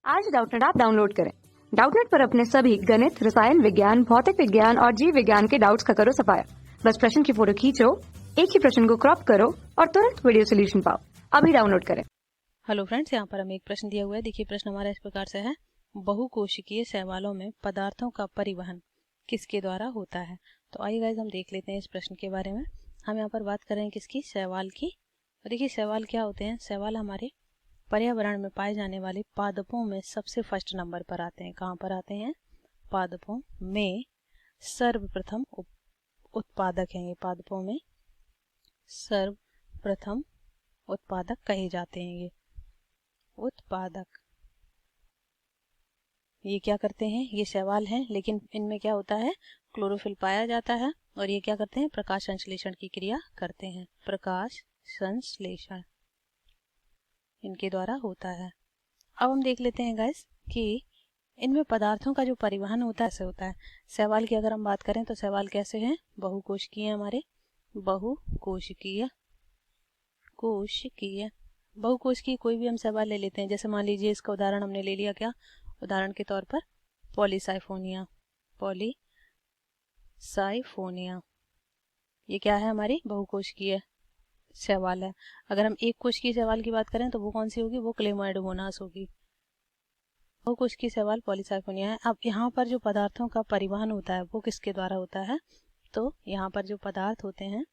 आज Doubtnut app download करें। Doubtnut पर अपने सभी गणित, रसायन विज्ञान, भौतिक विज्ञान और जीव विज्ञान के डाउट्स का करो सफाया। बस प्रश्न की फोटो खींचो, एक ही प्रश्न को क्रॉप करो और तुरंत वीडियो सोल्यूशन पाओ। अभी डाउनलोड करें। हेलो फ्रेंड्स, यहाँ पर हमें एक प्रश्न दिया हुआ है। देखिए प्रश्न हमारा इस प्रकार से है, बहुकोशिकीय शैवालों में पदार्थों का परिवहन किसके द्वारा होता है। तो आइए गाइस हम देख लेते हैं इस प्रश्न के बारे में। हम यहाँ पर बात कर रहे हैं किसकी, शैवाल की। और देखिए शैवाल क्या होते हैं। शैवाल हमारे पर्यावरण में पाए जाने वाले पादपों में सबसे फर्स्ट नंबर पर आते हैं। कहाँ पर आते हैं? पादपों में सर्वप्रथम उत्पादक हैं। ये पादपों में सर्वप्रथम उत्पादक कहे जाते हैं। ये उत्पादक, ये क्या करते हैं? ये शैवाल हैं, लेकिन इनमें क्या होता है? क्लोरोफिल पाया जाता है। और ये क्या करते हैं? प्रकाश संश्लेषण की क्रिया करते हैं। प्रकाश संश्लेषण इनके द्वारा होता है। अब हम देख लेते हैं गाइस कि इनमें पदार्थों का जो परिवहन होता है कैसे होता है। शैवाल की अगर हम बात करें तो शैवाल कैसे हैं? बहुकोशिकीय हमारे, बहुकोशिकीय बहुकोशिकीय कोई भी हम शैवाल ले लेते हैं। जैसे मान लीजिए इसका उदाहरण हमने ले लिया, क्या उदाहरण के तौर पर? पॉलीसाइफोनिया। पॉलीसाइफोनिया ये क्या है? हमारी बहुकोशिकीय शैवाल है। अगर हम एक कोशिकीय शैवाल की बात करें तो वो कौन सी होगी? वो क्लेमाइडोमोनास होगी। बहुकोशिकीय शैवाल पॉलीसाइफोनिया है। अब यहाँ पर जो पदार्थों का परिवहन होता है वो किसके द्वारा होता है? तो यहाँ पर जो पदार्थ होते हैं,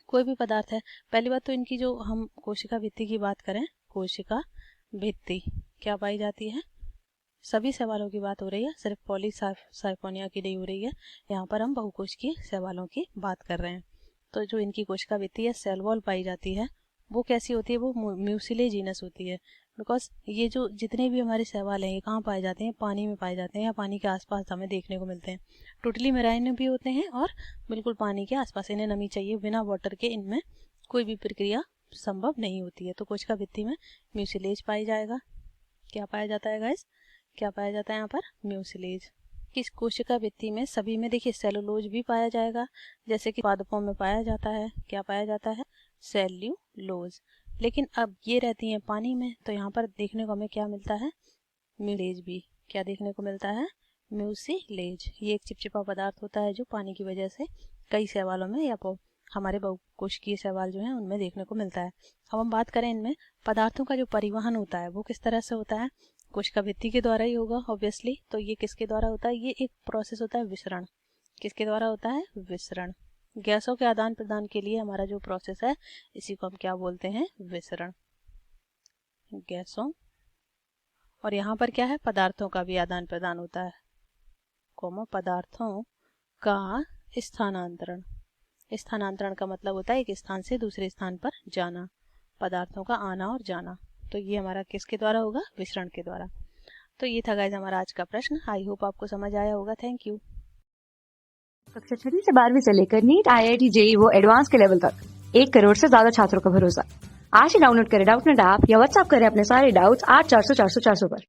कोई भी पदार्थ है। पहली बात तो इनकी जो हम कोशिका भित्ति की बात करें, कोशिका भित्ति क्या पाई जाती है? सभी शैवालों की बात हो रही है, सिर्फ पॉलीसाइफोनिया की नहीं हो रही है। यहाँ पर हम बहुकोशिकीय शैवालों की बात कर रहे हैं। तो जो इनकी कोशिका भित्ति है, सेल वॉल पाई जाती है, वो कैसी होती है? वो म्यूसिलेजिनस होती है। बिकॉज ये जो जितने भी हमारे शैवाल हैं ये कहाँ पाए जाते हैं? पानी में पाए जाते हैं, या पानी के आसपास हमें देखने को मिलते हैं। टोटली मेराइन भी होते हैं और बिल्कुल पानी के आसपास। इन्हें नमी चाहिए, बिना वाटर के इनमें कोई भी प्रक्रिया संभव नहीं होती है। तो कोशिका भित्ति में म्यूसिलेज पाई जाएगा। क्या पाया जाता है गाइस? क्या पाया जाता है यहाँ पर? म्यूसिलेज। इस कोशिका भित्ति में सभी में देखिए सेलुलोज भी पाया जाएगा, जैसे कि पादपों में पाया जाता है। क्या पाया जाता है? सेल्यूलोज। लेकिन अब ये रहती हैं पानी में, तो यहाँ पर देखने को हमें क्या मिलता है? म्यूलेज भी। क्या देखने को मिलता है? म्यूसिलेज। ये एक चिपचिपा पदार्थ होता है जो पानी की वजह से कई शैवालों में या हमारे बहुकोशिकीय शैवाल जो हैं उनमें देखने को मिलता है। अब हम बात करें इनमें पदार्थों का जो परिवहन होता है वो किस तरह से होता है? कोशिका भित्ति के द्वारा ही होगा ऑब्वियसली। तो ये किसके द्वारा होता है? ये एक प्रोसेस होता है विसरण। किसके द्वारा होता है? विसरण। गैसों के आदान प्रदान के लिए हमारा जो प्रोसेस है इसी को हम क्या बोलते हैं? विसरण। गैसों, और यहाँ पर क्या है? पदार्थों का भी आदान प्रदान होता है, पदार्थों का स्थानांतरण। स्थानांतरण का मतलब होता है एक स्थान से दूसरे स्थान पर जाना, पदार्थों का आना और जाना। तो ये हमारा किसके द्वारा होगा? विसरण के द्वारा। तो ये था गाइस हमारा आज का प्रश्न। आई होप आपको समझ आया होगा। Thank you. कक्षा 6 से 12वीं से लेकर नीट, IIT, JEE वो एडवांस के लेवल तक 1 करोड़ से ज्यादा छात्रों का भरोसा। आज ही डाउनलोड करें डाउटनेट ऐप या व्हाट्सएप करें अपने सारे डाउट्स 8400 400 400 पर।